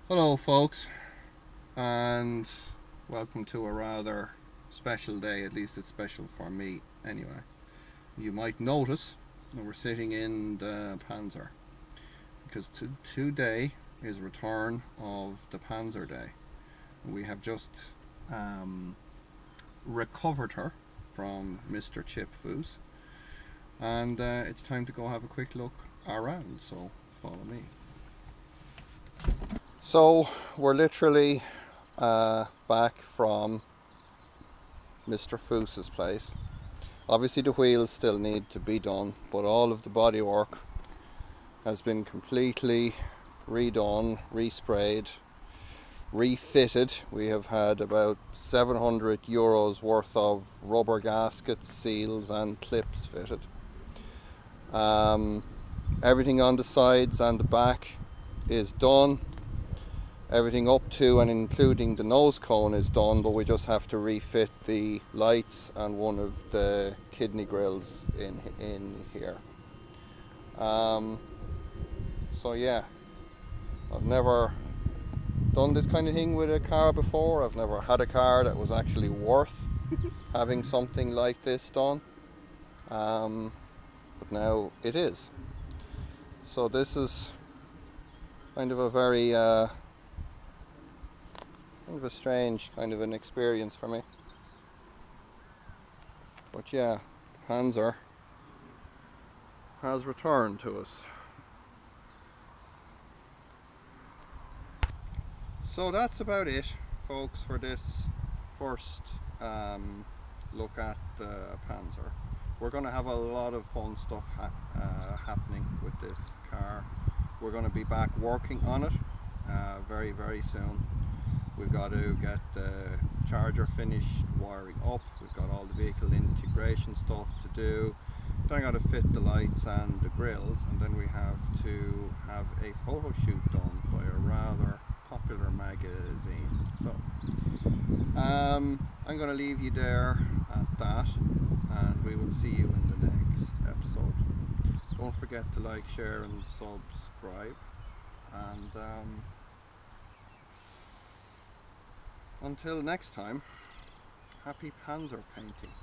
Hello folks, and welcome to a rather special day. At least it's special for me anyway. You might notice that we're sitting in the Panzer because today is return of the Panzer Day. We have just um, recovered her from Mr. Chip Foos, and it's time to go have a quick look around, so follow me. So we're literally back from Mr. Foos's place. Obviously the wheels still need to be done, but all of the bodywork has been completely redone, resprayed, refitted. We have had about €700 worth of rubber gaskets, seals and clips fitted. Everything on the sides and the back is done. Everything up to and including the nose cone is done, but we just have to refit the lights and one of the kidney grills in here. So yeah, I've never done this kind of thing with a car before. I've never had a car that was actually worth having something like this done, but now it is. So this is kind of a very kind of a strange kind of an experience for me. But yeah, Panzer has returned to us. So that's about it, folks, for this first look at the Panzer. We're going to have a lot of fun stuff happening with this car. We're going to be back working on it very, very soon. We've got to get the charger finished, wiring up. We've got all the vehicle integration stuff to do. Then I got to fit the lights and the grills, and then we have to have a photo shoot done by a rather popular magazine. So I'm going to leave you there at that, and we will see you in the next episode. Don't forget to like, share and subscribe, and until next time, happy Panzer painting.